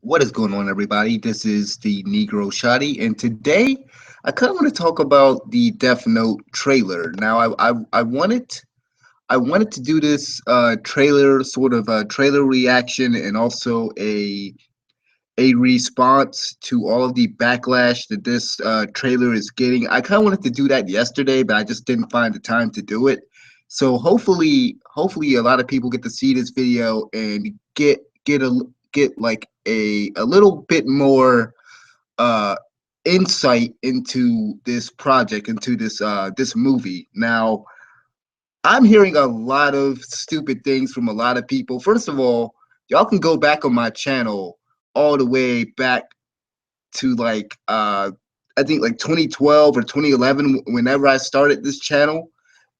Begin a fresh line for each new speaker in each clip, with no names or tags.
What is going on, everybody? This is the Negro Shotty, and today I kind of want to talk about the Death Note trailer. Now, I wanted to do this trailer sort of a trailer reaction and also a response to all of the backlash that this trailer is getting. I kind of wanted to do that yesterday, but I just didn't find the time to do it. So hopefully, a lot of people get to see this video and get like a little bit more uh, insight into this project, into this movie. Now, I'm hearing a lot of stupid things from a lot of people. First of all, y'all can go back on my channel all the way back to I think like 2012 or 2011 whenever I started this channel,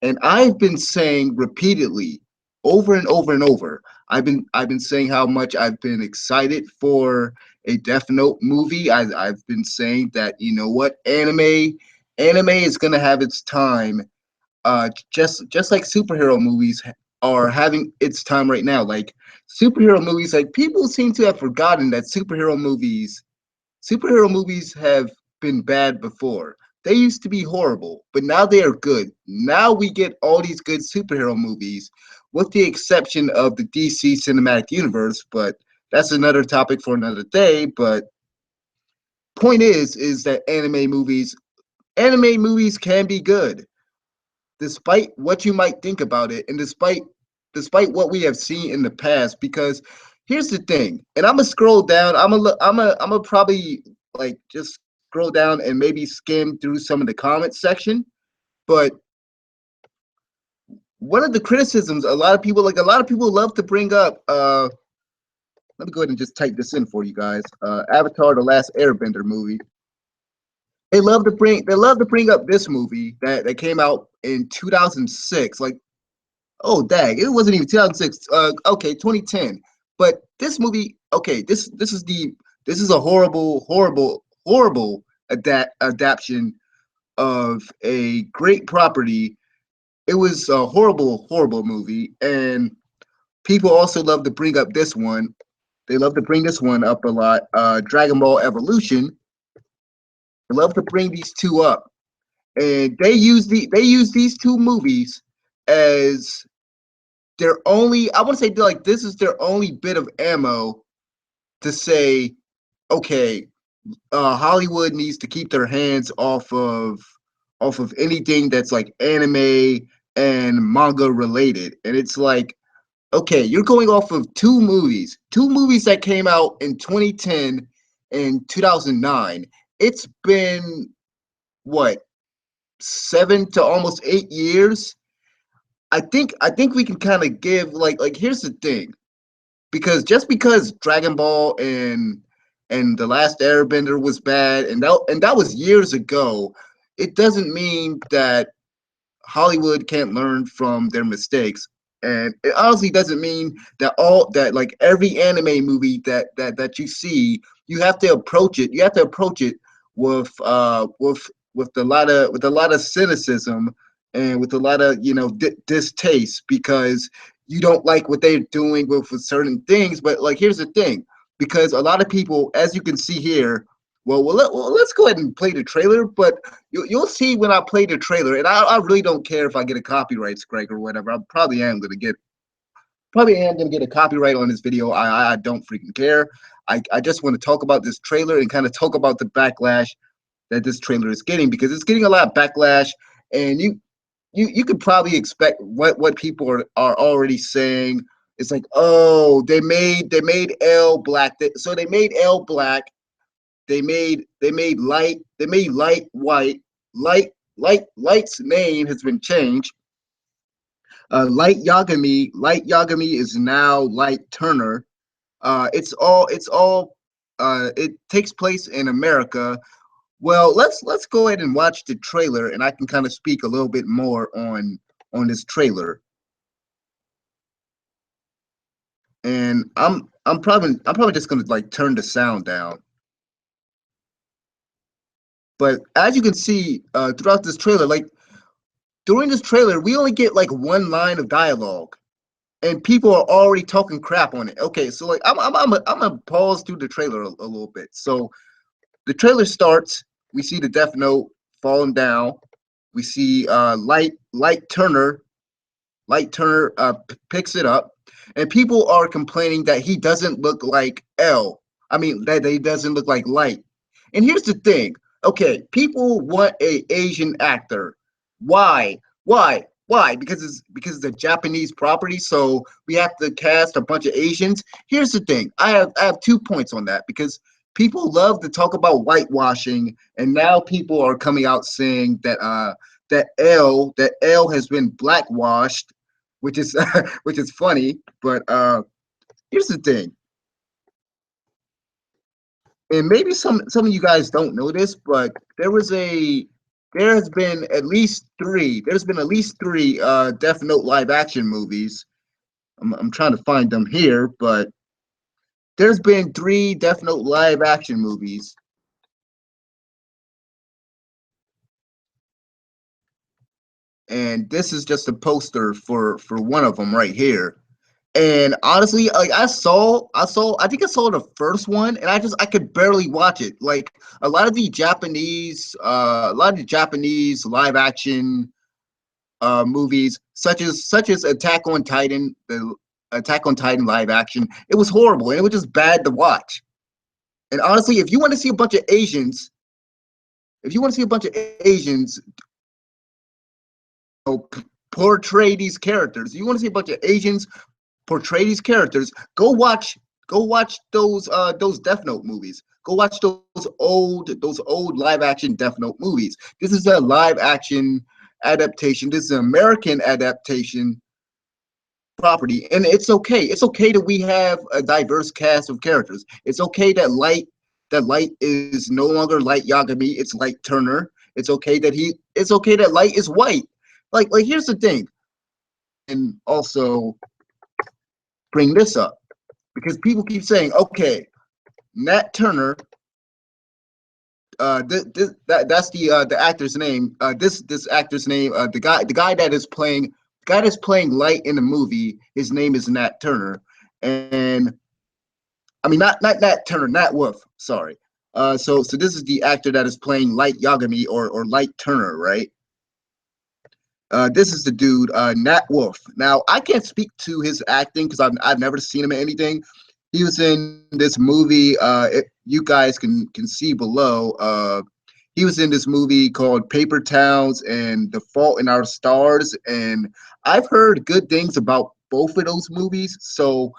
and I've been saying repeatedly over and over and over, I've been saying how much I've been excited for a Death Note movie. I've been saying that, you know what, anime is going to have its time, just like superhero movies are having its time right now. Like superhero movies, like people seem to have forgotten that superhero movies have been bad before. They used to be horrible, but now they are good. Now we get all these good superhero movies, with the exception of the DC cinematic universe, but that's another topic for another day. But point is that anime movies can be good despite what you might think about it, and despite what we have seen in the past. Because here's the thing, and I'm gonna scroll down. I'm gonna probably like just scroll down and maybe skim through some of the comments section. But one of the criticisms, a lot of people love to bring up. Let me go ahead and just type this in for you guys. Avatar: The Last Airbender movie. They love to bring up this movie that came out in 2006. Like, oh, dang! It wasn't even 2006. Okay, 2010. But this movie, okay, this is a horrible adaptation of a great property. It was a horrible movie, and people also love to bring up this one. They love to bring this one up a lot. Dragon Ball Evolution. They love to bring these two up, and they use these two movies as their only, I want to say, like, this is their only bit of ammo to say, okay, Hollywood needs to keep their hands off of anything that's like anime and manga related. And it's like, okay, you're going off of two movies that came out in 2010 and 2009. It's been what, 7 to almost 8 years. I think we can kind of give like here's the thing, because just because Dragon Ball and The Last Airbender was bad, and that was years ago, it doesn't mean that Hollywood can't learn from their mistakes. And it honestly doesn't mean that all that like every anime movie that you see, you have to approach it. You have to approach it with with a lot of cynicism and with a lot of, distaste, because you don't like what they're doing with certain things. But like, here's the thing, because a lot of people, as you can see here, let's go ahead and play the trailer. But you'll see when I play the trailer, and I really don't care if I get a copyright strike or whatever. I probably am gonna get a copyright on this video. I don't freaking care. I just want to talk about this trailer and kind of talk about the backlash that this trailer is getting, because it's getting a lot of backlash. And you could probably expect what people are already saying. It's like, oh, they made L black. So they made L black. They made light white. Light's name has been changed. Light Yagami is now Light Turner. It takes place in America. Well, let's go ahead and watch the trailer, and I can kind of speak a little bit more on this trailer. And I'm probably just gonna like turn the sound down. But as you can see, throughout this trailer, like during this trailer, we only get like one line of dialogue. and people are already talking crap on it. Okay, so like I'm gonna pause through the trailer a little bit. So the trailer starts. We see the Death Note falling down. We see Light Turner picks it up, and people are complaining that he doesn't look like L. I mean that he doesn't look like Light. And here's the thing. Okay, people want a Asian actor. Why? Why? Why? Because it's a Japanese property, so we have to cast a bunch of Asians. Here's the thing. I have 2 points on that because people love to talk about whitewashing, and now people are coming out saying that L has been blackwashed, which is which is funny. But here's the thing, and maybe some of you guys don't know this, but there has been at least three. There's been at least three Death Note live action movies. I'm trying to find them here, but there's been three Death Note live action movies, and this is just a poster for one of them right here. And honestly, like I think I saw the first one, and I could barely watch it. Like a lot of the Japanese live action movies, such as the Attack on Titan live action, it was horrible and it was just bad to watch. And honestly, if you want to see a bunch of Asians, if you want to see a bunch of Asians portray these characters, you want to see a bunch of Asians portray these characters, go watch those Death Note movies. Go watch those old live action Death Note movies. This is a live action adaptation. This is an American adaptation property, and it's okay. It's okay that we have a diverse cast of characters. It's okay that Light is no longer Light Yagami. It's Light Turner. It's okay that Light is white. Like here's the thing, and also bring this up because people keep saying, okay, Nat Turner, that's the actor's name. This actor's name, the guy that's playing Light in the movie, his name is Nat Turner, and I mean not Nat Turner, Nat Wolf. Sorry. So this is the actor that is playing Light Yagami or Light Turner, right? This is the dude, Nat Wolf. Now, I can't speak to his acting because I've never seen him in anything. He was in this movie. You guys can see below. He was in this movie called Paper Towns and The Fault in Our Stars, and I've heard good things about both of those movies. So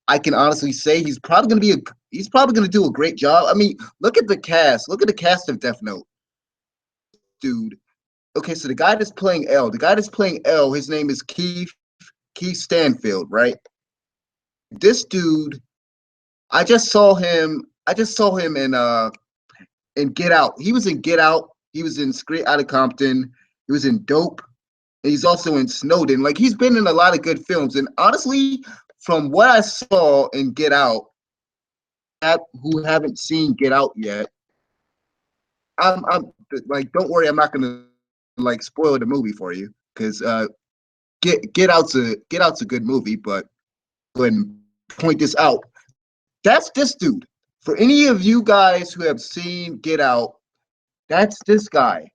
I can honestly say he's probably gonna do a great job. I mean, look at the cast. Look at the cast of Death Note, dude. Okay, so the guy that's playing L, his name is Keith Stanfield, right? This dude, I just saw him in Get Out. He was in Get Out. He was in Straight Outta Compton. He was in Dope. And he's also in Snowden. Like he's been in a lot of good films. And honestly, from what I saw in Get Out, who haven't seen Get Out yet, I'm like, don't worry, I'm not gonna like spoil the movie for you because Get Out's a good movie, but go ahead and point this out. That's this dude. For any of you guys who have seen Get Out, that's this guy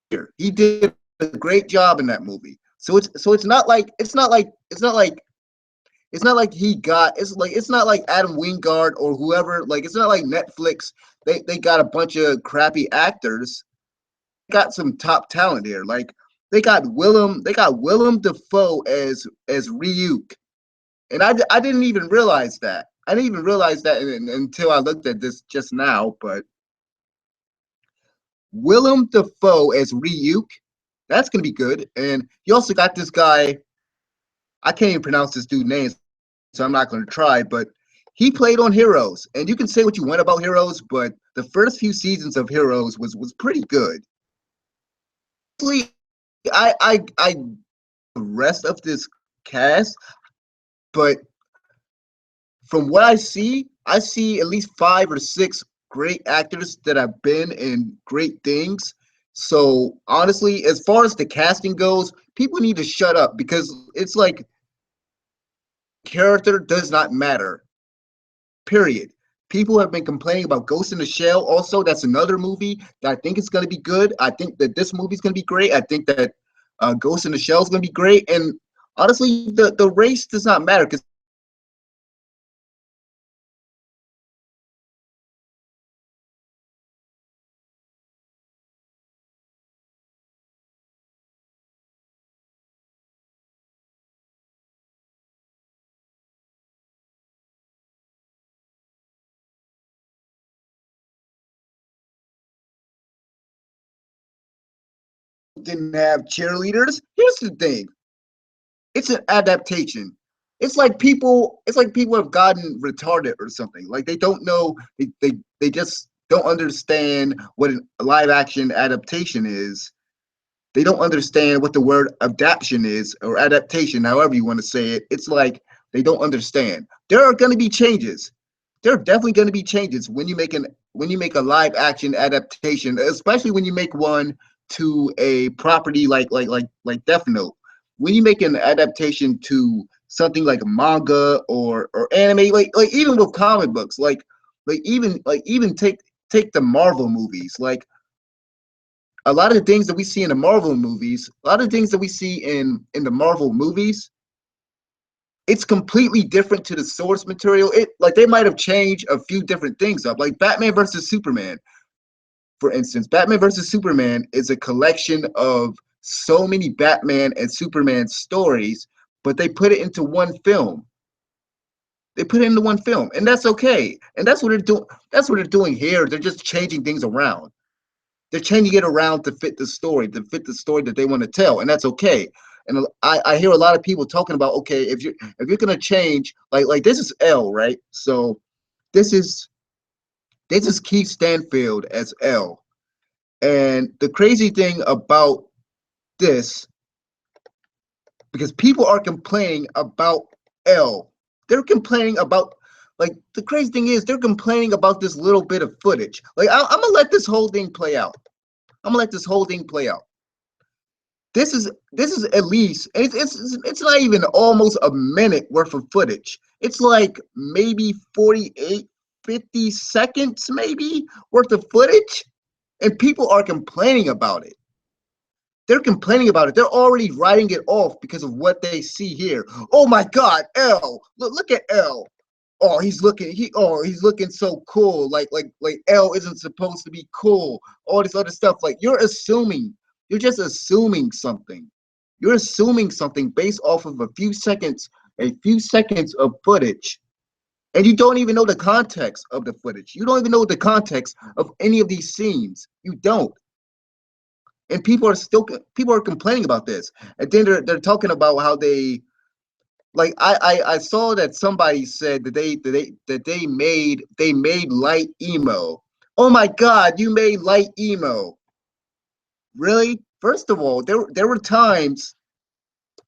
here. He did a great job in that movie. So it's not like he got it's not like Adam Wingard or whoever. Like it's not like Netflix. They got a bunch of crappy actors. Got some top talent here. Like they got Willem Dafoe as Ryuk. And I didn't even realize that. I didn't even realize that until I looked at this just now. But Willem Dafoe as Ryuk, that's gonna be good. And you also got this guy. I can't even pronounce this dude's name, so I'm not gonna try. But he played on Heroes, and you can say what you want about Heroes, but the first few seasons of Heroes was pretty good. Honestly, I the rest of this cast, but from what I see at least 5 or 6 great actors that have been in great things. So honestly, as far as the casting goes, people need to shut up because it's like character does not matter. Period. People have been complaining about Ghost in the Shell. Also, that's another movie that I think is going to be good. I think that this movie is going to be great. I think that Ghost in the Shell is going to be great. And honestly, the race does not matter because didn't have cheerleaders. Here's the thing: it's an adaptation. It's like people have gotten retarded or something. Like they don't know. They just don't understand what a live action adaptation is. They don't understand what the word adaptation is or adaptation, however you want to say it. It's like they don't understand. There are going to be changes. There are definitely going to be changes when you make a live action adaptation, especially when you make one to a property like Death Note. When you make an adaptation to something like manga or anime, like even with comic books, like even take the Marvel movies, like a lot of the things that we see in the Marvel movies, a lot of the things that we see in the Marvel movies, it's completely different to the source material. It like they might have changed a few different things up, like Batman versus Superman, for instance. Batman versus Superman is a collection of so many Batman and Superman stories, but they put it into one film. They put it into one film, and that's okay. And that's what they're doing. That's what they're doing here. They're just changing things around. They're changing it around to fit the story that they want to tell, and that's okay. And I hear a lot of people talking about, okay, if you're gonna change, like this is L, right? So this is this is Keith Stanfield as L, and the crazy thing about this, because people are complaining about L, they're complaining about. Like the crazy thing is, they're complaining about this little bit of footage. Like I'm gonna let this whole thing play out. I'm gonna let this whole thing play out. This is at least it's not even almost a minute worth of footage. It's like maybe 48, 50 seconds maybe worth of footage, and people are complaining about it. They're complaining about it. They're already writing it off because of what they see here. Oh my God, L! Look at L. Oh, he's looking so cool. Like L isn't supposed to be cool. All this other stuff. Like you're assuming. You're just assuming something. You're assuming something based off of a few seconds of footage, and you don't even know the context of the footage. You don't even know the context of any of these scenes. You don't. And people are complaining about this, and then they're talking about how like I saw that somebody said that they made light emo. Oh my God, you made light emo. Really? First of all, there were times,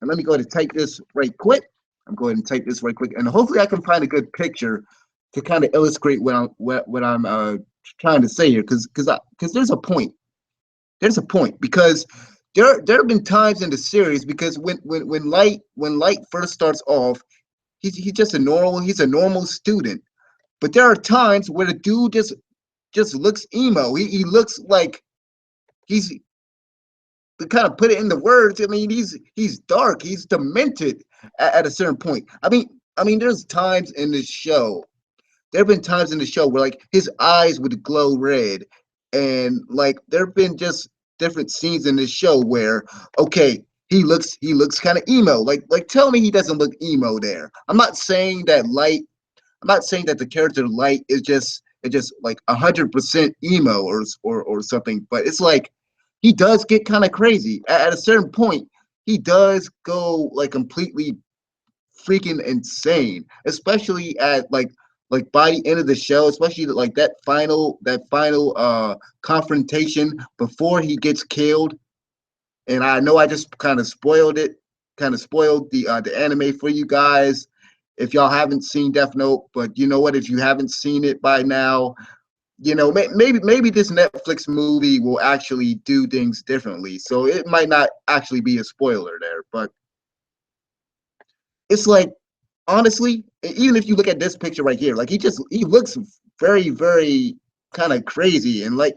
and let me go ahead and type this right quick. I'm going to type this right quick, and hopefully I can find a good picture to kind of illustrate what I'm trying to say here, because there's a point. There's a point because there have been times in the series, because when Light first starts off, he's a normal student. But there are times where the dude just looks emo. He looks like he's, to kind of put it in the words. I mean, he's dark. He's demented at a certain point. I mean, there's times in this show. There have been times in the show where like his eyes would glow red, and like there have been just different scenes in this show where, okay, he looks kind of emo. Like tell me he doesn't look emo there. I'm not saying that the character Light is just like 100% emo or something, but it's like he does get kind of crazy at a certain point. He does go like completely freaking insane, especially at like by the end of the show, especially like that final confrontation before he gets killed. And I know I just kind of spoiled it, kind of spoiled the anime for you guys if y'all haven't seen Death Note. But you know what? If you haven't seen it by now, maybe this Netflix movie will actually do things differently. So it might not actually be a spoiler there, but it's like honestly, even if you look at this picture right here, like he looks very, very kind of crazy. And like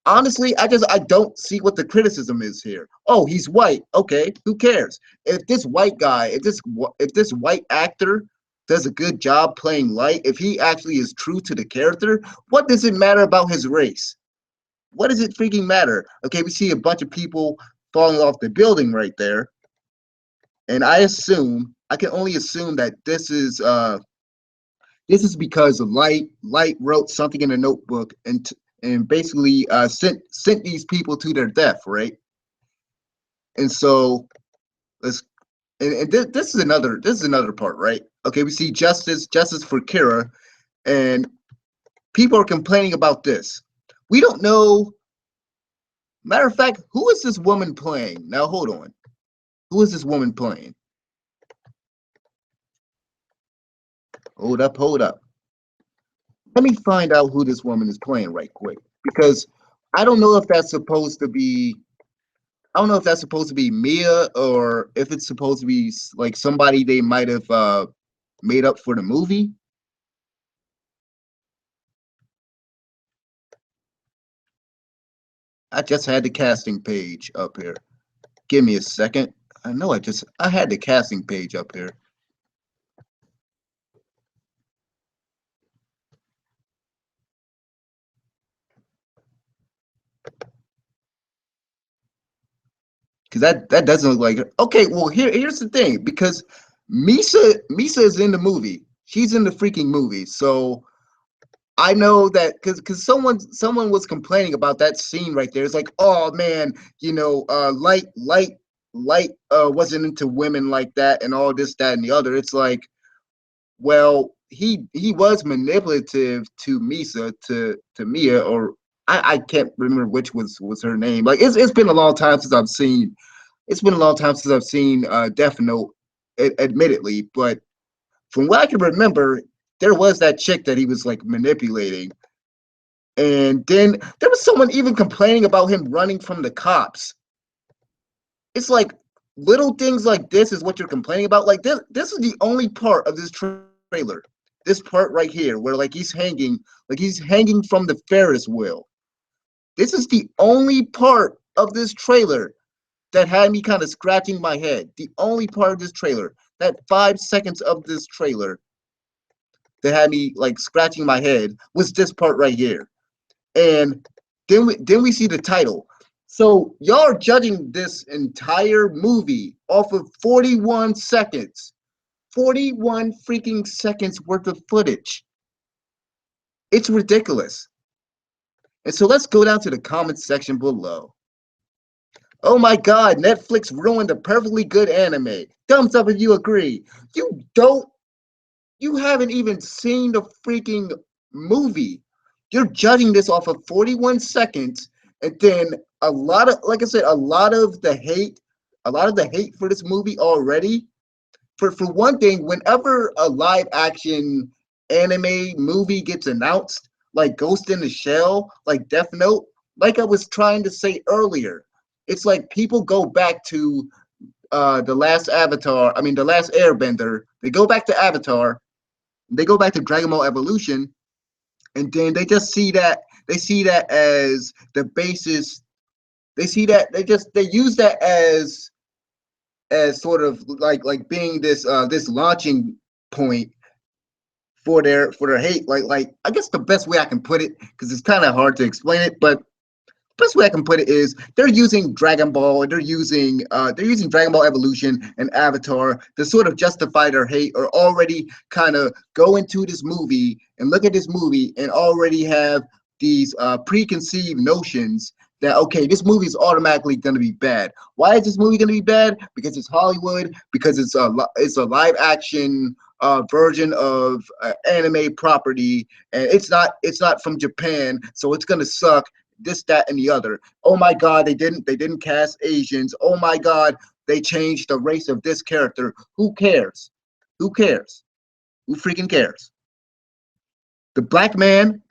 honestly, I don't see what the criticism is here. Oh, he's white. Okay, who cares? If this white guy, if this white actor does a good job playing Light, if he actually is true to the character, what does it matter about his race? What does it freaking matter? Okay, we see a bunch of people falling off the building right there, and I can only assume that this is because Light wrote something in a notebook and basically sent these people to their death, right? And so let's this is another part, right? Okay, we see justice for Kira, and people are complaining about this. We don't know. Matter of fact, who is this woman playing? Now hold on. Who is this woman playing? Hold up. Let me find out who this woman is playing right quick because I don't know if that's supposed to be I don't know if that's supposed to be Mia or if it's supposed to be like somebody they might have made up for the movie. I just had the casting page up here. Give me a second. I know I had the casting page up here. Because that doesn't look like her. Okay, well here's the thing because Misa is in the movie. She's in the freaking movie. So I know that because someone was complaining about that scene right there. It's like, oh man, light wasn't into women like that and all this, that, and the other. It's like, well, he was manipulative to Misa to Mia, or I can't remember which was her name. Like it's been a long time since I've seen Death Note, admittedly, but from what I can remember, there was that chick that he was like manipulating. And then there was someone even complaining about him running from the cops. It's like little things like this is what you're complaining about. Like this is the only part of this trailer. This part right here, where like he's hanging from the Ferris wheel. This is the only part of this trailer that had me kind of scratching my head. The only part of this trailer, that 5 seconds of this trailer that had me like scratching my head was this part right here. And then we see the title. So y'all are judging this entire movie off of 41 seconds. 41 freaking seconds worth of footage. It's ridiculous. And so let's go down to the comments section below. Oh my god, Netflix ruined a perfectly good anime. Thumbs up if you agree. You don't You haven't even seen the freaking movie. You're judging this off of 41 seconds, and then a lot of, like I said, a lot of the hate for this movie already. For one thing, whenever a live action anime movie gets announced, like Ghost in the Shell, like Death Note, like I was trying to say earlier, it's like people go back to the last Avatar. I mean, the last Airbender. They go back to Avatar, they go back to Dragon Ball Evolution, and then they see that as the basis. They see that they use that as sort of being this launching point for their hate. Like I guess the best way I can put it, because it's kind of hard to explain it, but best way I can put it is they're using Dragon Ball, they're using Dragon Ball Evolution and Avatar to sort of justify their hate, or already kind of go into this movie and look at this movie and already have these preconceived notions that, okay, this movie is automatically going to be bad. Why is this movie going to be bad? Because it's Hollywood, because it's a live action version of anime property, and it's not from Japan, so it's going to suck, this, that, and the other. Oh my God, they didn't cast Asians. Oh my God, they changed the race of this character. Who cares? Who cares? Who freaking cares? The black man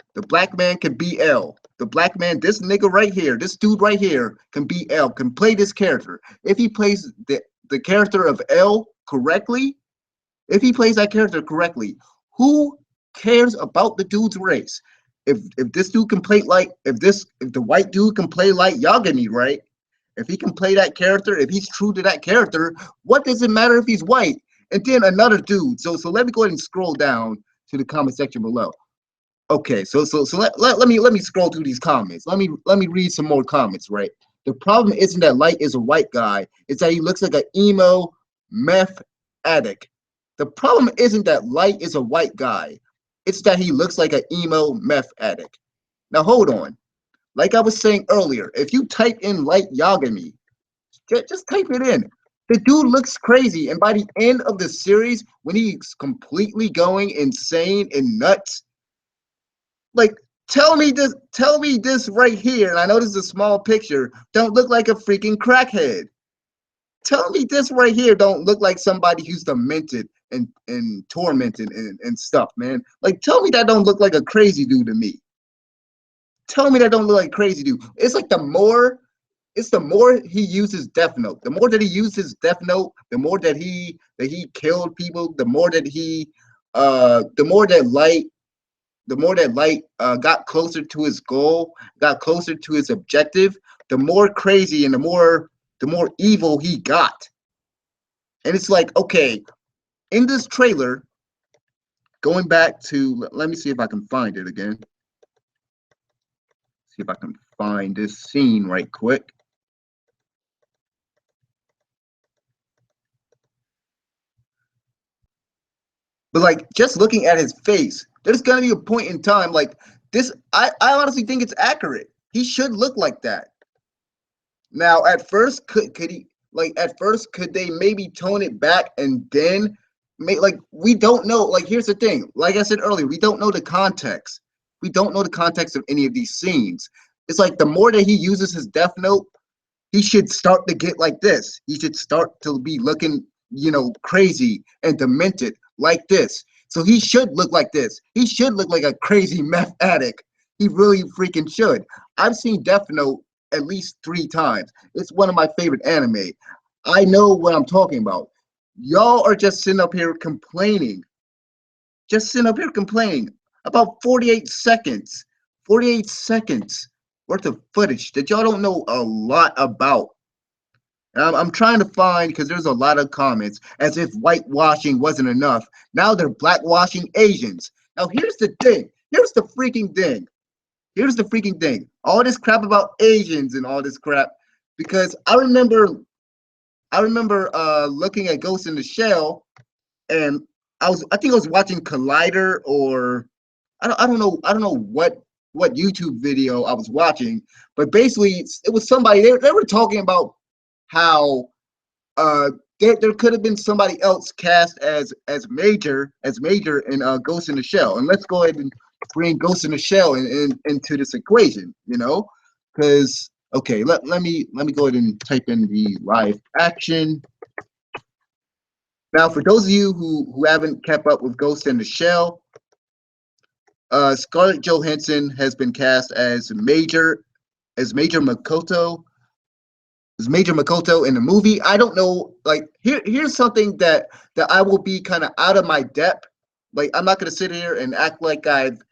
can be L. The black man, this nigga right here, this dude right here can be L, can play this character. If he plays the character of L correctly, if he plays that character correctly, who cares about the dude's race? If this dude can play like if the white dude can play like Yagami, right? If he can play that character, if he's true to that character, what does it matter if he's white? And then another dude. So let me go ahead and scroll down to the comment section below. Okay, so let me scroll through these comments. Let me read some more comments, right? The problem isn't that Light is a white guy, it's that he looks like an emo meth addict. The problem isn't that Light is a white guy, it's that he looks like an emo meth addict. Now hold on. Like I was saying earlier, if you type in Light Yagami, just type it in. The dude looks crazy, and by the end of the series, when he's completely going insane and nuts, like tell me this right here, and I know this is a small picture, don't look like a freaking crackhead. Tell me this right here don't look like somebody who's demented and tormented and stuff, man. Like tell me that don't look like a crazy dude to me. Tell me that don't look like crazy dude. It's like the more he uses Death Note, the more that he uses Death Note, the more that he killed people, the more that Light got closer to his goal, got closer to his objective, the more crazy and the more evil he got. And it's like, okay, in this trailer, going back to, let me see if I can find it again. See if I can find this scene right quick. But like just looking at his face, there's gonna be a point in time like this. I honestly think it's accurate. He should look like that. Now, at first, could he like at first could they maybe tone it back and then make like we don't know. Like here's the thing. Like I said earlier, we don't know the context. We don't know the context of any of these scenes. It's like the more that he uses his Death Note, he should start to get like this. He should start to be looking, crazy and demented like this. So he should look like this. He should look like a crazy meth addict. He really freaking should. I've seen Death Note at least 3 times. It's one of my favorite anime. I know what I'm talking about. Y'all are just sitting up here complaining. Just sitting up here complaining about 48 seconds. 48 seconds worth of footage that y'all don't know a lot about. And I'm trying to find, because there's a lot of comments, as if whitewashing wasn't enough. Now they're blackwashing Asians. Now here's the thing. Here's the freaking thing. Here's the freaking thing. All this crap about Asians and all this crap, because I remember looking at Ghost in the Shell, and I think I was watching Collider, or I don't know what YouTube video I was watching, but basically it was somebody, they were talking about how there could have been somebody else cast as Major in Ghost in the Shell. And let's go ahead and bring Ghost in the Shell into this equation, because okay, let me go ahead and type in the live action. Now, for those of you who haven't kept up with Ghost in the Shell, Scarlett Johansson has been cast as Major Makoto. Is Major Makoto in the movie? I don't know. Like here's something that I will be kind of out of my depth. Like I'm not gonna sit here and act like I've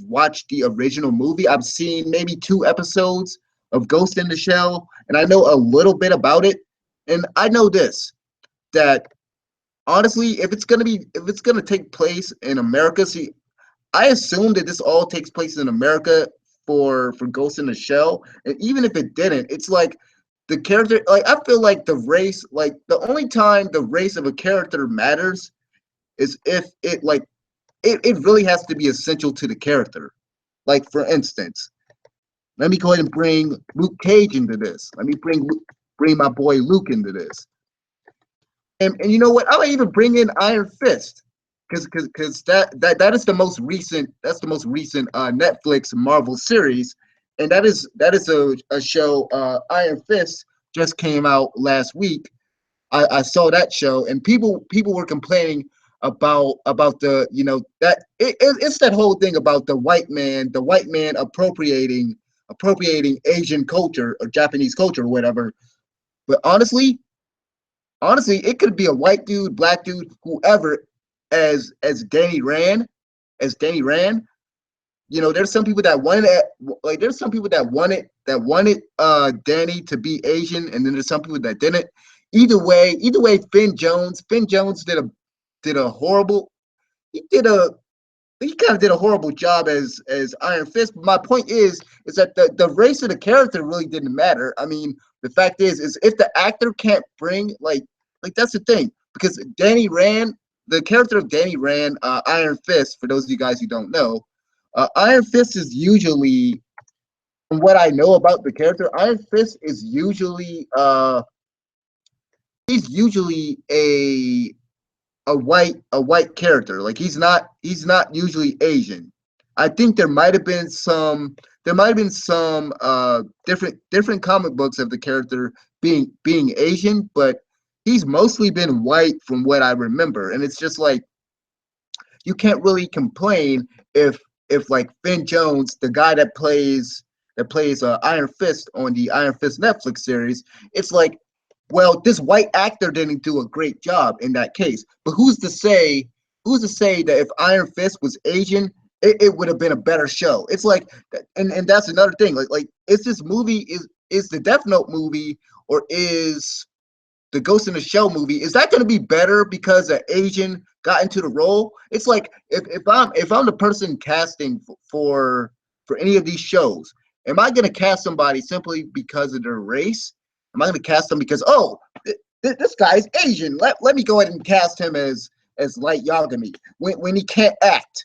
watched the original movie. I've seen maybe 2 episodes of Ghost in the Shell, and I know a little bit about it. And I know this, that honestly, if it's gonna take place in America, see, I assume that this all takes place in America for Ghost in the Shell, and even if it didn't, it's like the character. Like I feel like the race, like the only time the race of a character matters is if it really has to be essential to the character. Like for instance, let me go ahead and bring Luke Cage into this. Let me bring my boy Luke into this. And you know what? I'll even bring in Iron Fist, because that is the most recent Netflix Marvel series, and that is a show. Iron Fist just came out last week. I saw that show, and people were complaining about the that it's that whole thing about the white man appropriating Asian culture or Japanese culture or whatever. But honestly, it could be a white dude, black dude, whoever. as Danny Rand, as Danny Rand. There's some people that wanted like there's some people that wanted Danny to be Asian, and then there's some people that didn't. Either way, Finn Jones did a horrible he did a he kind of did a horrible job as Iron Fist. But my point is that the race of the character really didn't matter. I mean, the fact is if the actor can't bring that's the thing, because Danny Rand, the character of Danny Rand, Iron Fist, for those of you guys who don't know, Iron Fist is usually, from what I know about the character, Iron Fist is usually he's usually a white character. Like he's not usually Asian. I think there might have been some different comic books of the character being Asian, but he's mostly been white from what I remember. And it's just like, you can't really complain if like Finn Jones, the guy that plays Iron Fist on the Iron Fist Netflix series, it's like, well, this white actor didn't do a great job in that case. But who's to say that if Iron Fist was Asian, it would have been a better show? It's like, and that's another thing. Like is this movie is the Death Note movie, or is the Ghost in the Shell movie, is that going to be better because an Asian got into the role? It's like, if I'm the person casting for any of these shows, am I going to cast somebody simply because of their race? Am I going to cast them because, oh, this guy's Asian? Let me go ahead and cast him as Light Yagami when he can't act.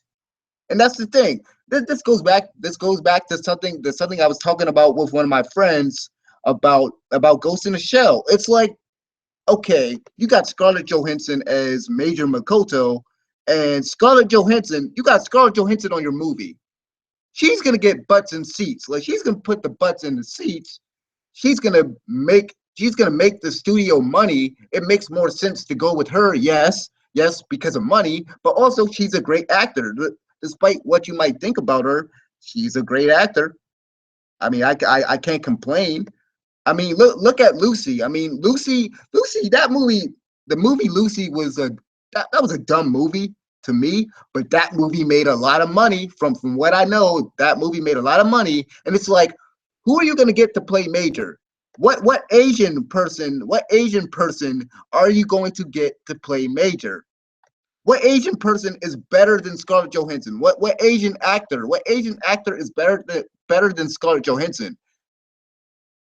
And that's the thing. This goes back. To something I was talking about with one of my friends about Ghost in the Shell. It's like, okay, you got Scarlett Johansson as Major Makoto, and you got Scarlett Johansson on your movie. She's gonna get butts in seats. Like, she's gonna put the butts in the seats. She's gonna make the studio money. It makes more sense to go with her. Yes, because of money, but also she's a great actor. Despite what you might think about her, she's a great actor. I mean, I can't complain. I mean, look at Lucy. I mean, Lucy. That movie, the movie Lucy that was a dumb movie to me, but that movie made a lot of money. From what I know, that movie made a lot of money, and it's like, who are you going to get to play Major? What Asian person? What Asian person are you going to get to play Major? What Asian person is better than Scarlett Johansson? What Asian actor? What Asian actor is better than Scarlett Johansson?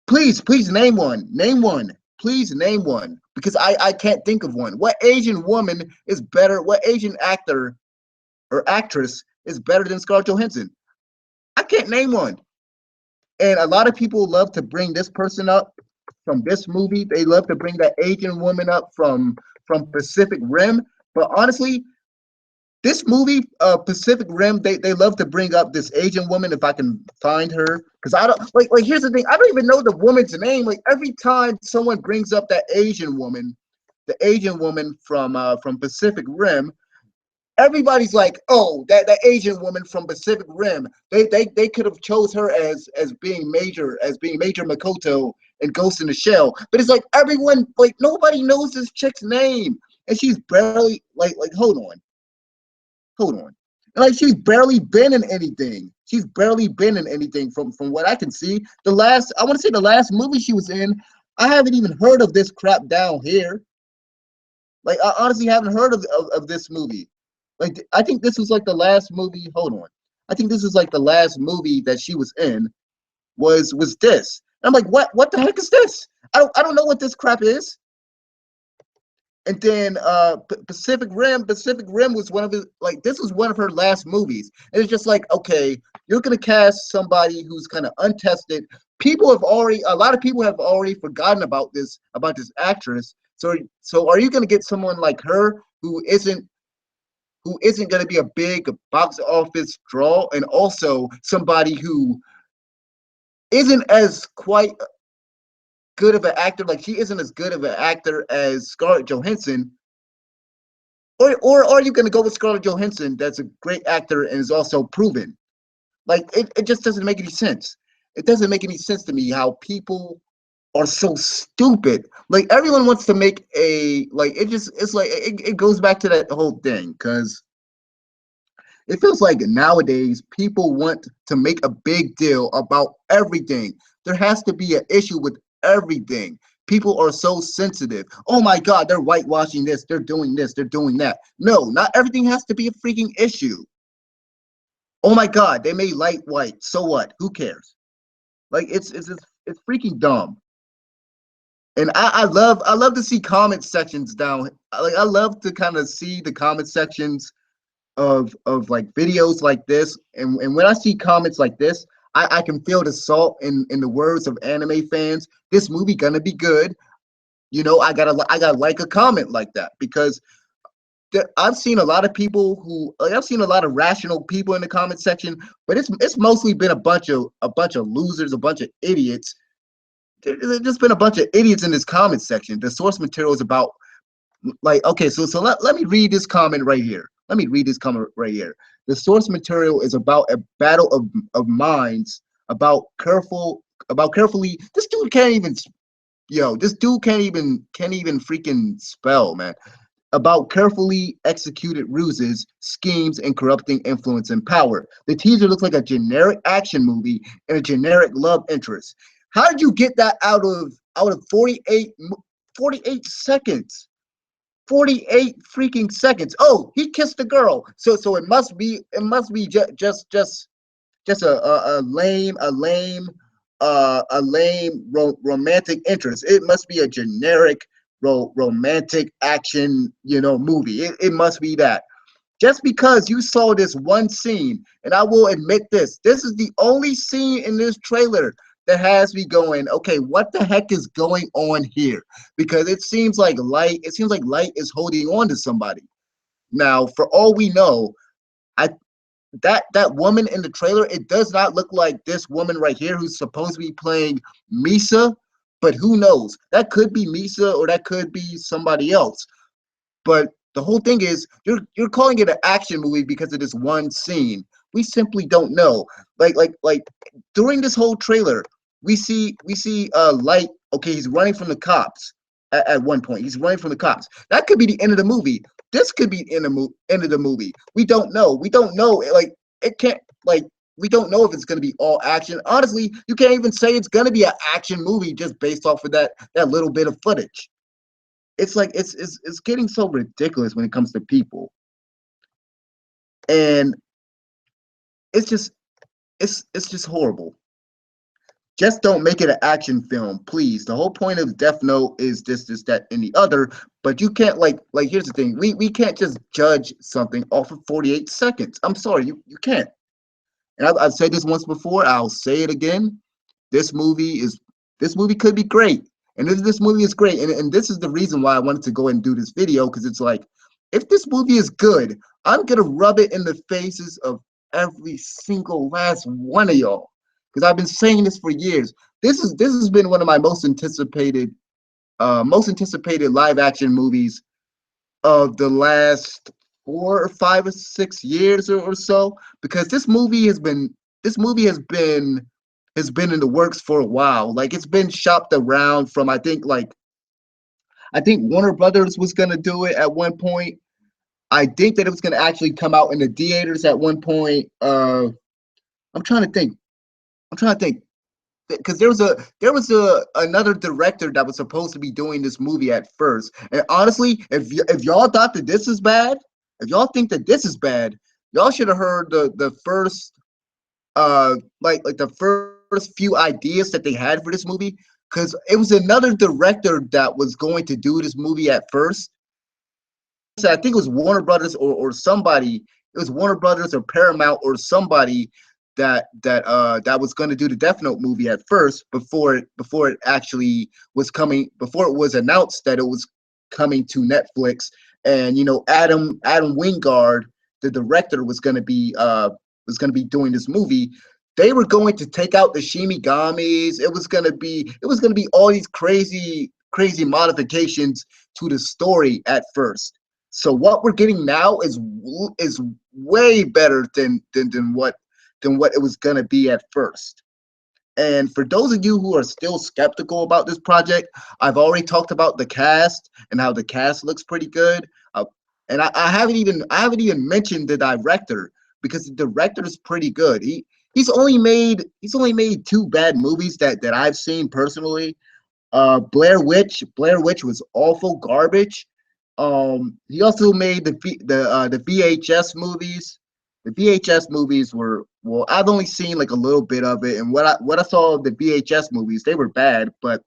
Please name one. Name one. Please name one, because I can't think of one. What Asian woman is better? What Asian actor or actress is better than Scarlett Johansson? I can't name one. And a lot of people love to bring this person up from this movie. They love to bring that Asian woman up from Pacific Rim. But honestly, this movie, Pacific Rim, they love to bring up this Asian woman, if I can find her, because I don't like. Here's the thing: I don't even know the woman's name. Like, every time someone brings up that Asian woman, the Asian woman from Pacific Rim, everybody's like, oh, that Asian woman from Pacific Rim. They could have chose her as being Major Makoto and Ghost in the Shell. But it's like, everyone, like, nobody knows this chick's name, and she's barely like hold on. And like, she's barely been in anything. She's barely been in anything from what I can see. I want to say the last movie she was in, I haven't even heard of this crap down here. Like, I honestly haven't heard of this movie. Like, I think this was like the last movie. Hold on. I think this was like the last movie that she was in was this. And I'm like, what the heck is this? I don't know what this crap is. And then Pacific Rim was one of his, like, this was one of her last movies. And it's just like, okay, you're gonna cast somebody who's kind of untested. A lot of people have already forgotten about this actress. So are you gonna get someone like her who isn't gonna be a big box office draw, and also somebody who isn't as quite good of an actor, like, she isn't as good of an actor as Scarlett Johansson, or are you going to go with Scarlett Johansson, that's a great actor and is also proven? Like, it just doesn't make any sense. It doesn't make any sense to me how people are so stupid. Like everyone wants to make a like it just it's like it goes back to that whole thing because it feels like nowadays people want to make a big deal about everything. There has to be an issue with everything. People are so sensitive. Oh my God, they're whitewashing this, they're doing that. No, not everything has to be a freaking issue. Oh my God, they made light white. So what? Who cares? Like it's freaking dumb. And I love to see comment sections down. Like I love to kind of see the comment sections of like videos like this. And when I see comments like this, I can feel the salt in the words of anime fans. This movie gonna be good. You know, I gotta like a comment like that because I've seen a lot of people who like I've seen a lot of rational people in the comment section, but it's mostly been a bunch of losers, a bunch of idiots. There's just been a bunch of idiots in this comment section. The source material is about like okay, so let me read this comment right here. Let me read this comment right here. The source material is about a battle of minds about carefully. This dude can't even this dude can't even freaking spell, man. About carefully executed ruses, schemes, and corrupting influence and power. The teaser looks like a generic action movie and a generic love interest. How did you get that out of 48 seconds? 48 freaking seconds. Oh, he kissed a girl. So it must be just a lame romantic interest. It must be a generic romantic action, movie. It must be that. Just because you saw this one scene, and I will admit this is the only scene in this trailer that has me going, okay, what the heck is going on here? Because it seems like light is holding on to somebody. Now, for all we know, I that woman in the trailer, it does not look like this woman right here who's supposed to be playing Misa, but who knows? That could be Misa or that could be somebody else. But the whole thing is you're calling it an action movie because of this one scene. We simply don't know. Like during this whole trailer, we see Light. Okay, he's running from the cops at one point. He's running from the cops. That could be the end of the movie. This could be the end of the movie. We don't know. We don't know. Like it can't like we don't know if it's going to be all action. Honestly, you can't even say it's going to be an action movie just based off of that little bit of footage. It's like it's getting so ridiculous when it comes to people, and it's just it's just horrible. Just don't make it an action film, please. The whole point of Death Note is this, that, and the other. But you can't like. Here's the thing: we can't just judge something off of 48 seconds. I'm sorry, you can't. And I've said this once before. I'll say it again. This movie is this movie could be great, and if this movie is great, and this is the reason why I wanted to go ahead and do this video because it's like, if this movie is good, I'm gonna rub it in the faces of every single last one of y'all because I've been saying this for years. This has been one of my most anticipated live action movies of the last 4 or 5 or 6 years or so because this movie has been in the works for a while. Like it's been shopped around from I think Warner Brothers was gonna do it at one point. I think that it was gonna actually come out in the theaters at one point. I'm trying to think. I'm trying to think because there was a another director that was supposed to be doing this movie at first. And honestly, if y'all thought that this is bad, if y'all think that this is bad, y'all should have heard the first like the first few ideas that they had for this movie because it was another director that was going to do this movie at first. So I think it was Warner Brothers or somebody. It was Warner Brothers or Paramount or somebody that was going to do the Death Note movie at first before it actually was coming before it was announced that it was coming to Netflix. And Adam Wingard, the director, was going to be doing this movie. They were going to take out the Shimigamis. It was going to be all these crazy modifications to the story at first. So what we're getting now is way better than what it was gonna be at first. And for those of you who are still skeptical about this project, I've already talked about the cast and how the cast looks pretty good. And I haven't even mentioned the director, because the director is pretty good. He's only made two bad movies that I've seen personally. Blair Witch was awful garbage. He also made the VHS movies. The VHS movies were, well, I've only seen like a little bit of it, and what I saw of the VHS movies, they were bad. But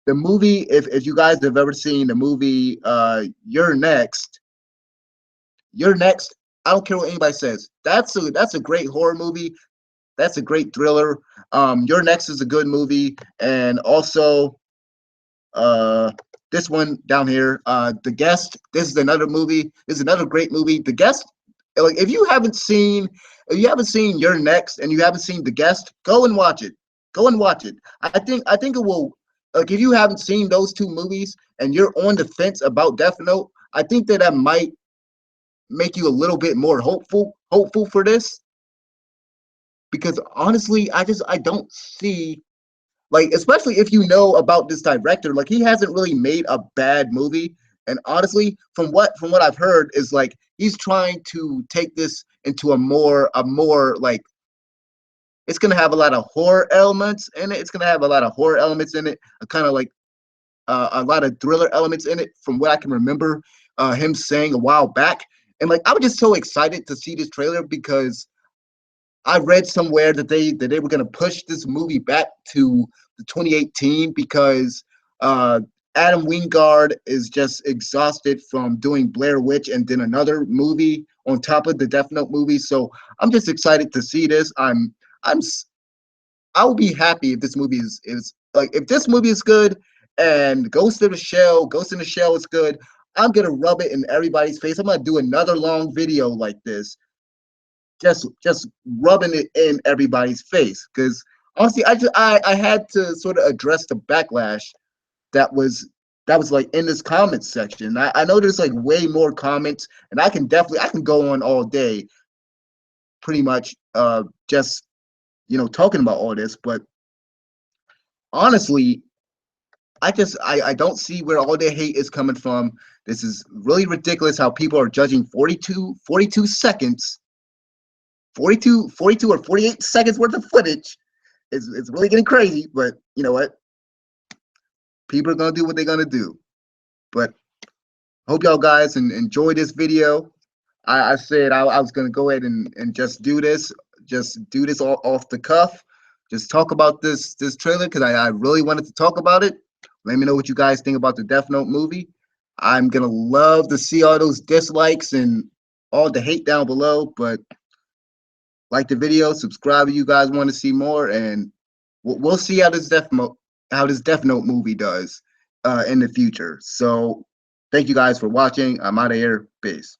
the movie, if you guys have ever seen the movie You're Next, I don't care what anybody says. That's a great horror movie. That's a great thriller. You're Next is a good movie, and also uh this one down here, The Guest. This is another movie. This is another great movie. The Guest, like if you haven't seen You're Next and you haven't seen The Guest, go and watch it. Go and watch it. I think it will, like, if you haven't seen those two movies and you're on the fence about Death Note, I think that might make you a little bit more hopeful for this, because honestly, I don't see, like, especially if you know about this director, like, he hasn't really made a bad movie. And honestly, from what I've heard, is like he's trying to take this into a more like, it's gonna have a lot of horror elements in it. It's gonna have a lot of horror elements in it, a kind of like a lot of thriller elements in it, from what I can remember him saying a while back. And like, I was just so excited to see this trailer, because I read somewhere that they were going to push this movie back to the 2018, because uh, Adam Wingard is just exhausted from doing Blair Witch and then another movie on top of the Death Note movie. So I'm just excited to see this. I'm I'll be happy if this movie is like, if this movie is good and Ghost in the Shell is good. I'm gonna rub it in everybody's face. I'm gonna do another long video like this, just rubbing it in everybody's face, because honestly, I had to sort of address the backlash that was like in this comments section. I know there's like way more comments, and I can go on all day, pretty much, just talking about all this. But honestly, I don't see where all the hate is coming from. This is really ridiculous how people are judging 42 seconds, 42 or 48 seconds worth of footage. It's really getting crazy. But you know what? People are gonna do what they're gonna do. But hope y'all guys enjoy this video. I said I was gonna go ahead and just do this all off the cuff. Just talk about this trailer, because I really wanted to talk about it. Let me know what you guys think about the Death Note movie. I'm gonna love to see all those dislikes and all the hate down below. But like the video, subscribe if you guys want to see more, and we'll see how this Death Note movie does in the future. So thank you guys for watching. I'm out of here. Peace.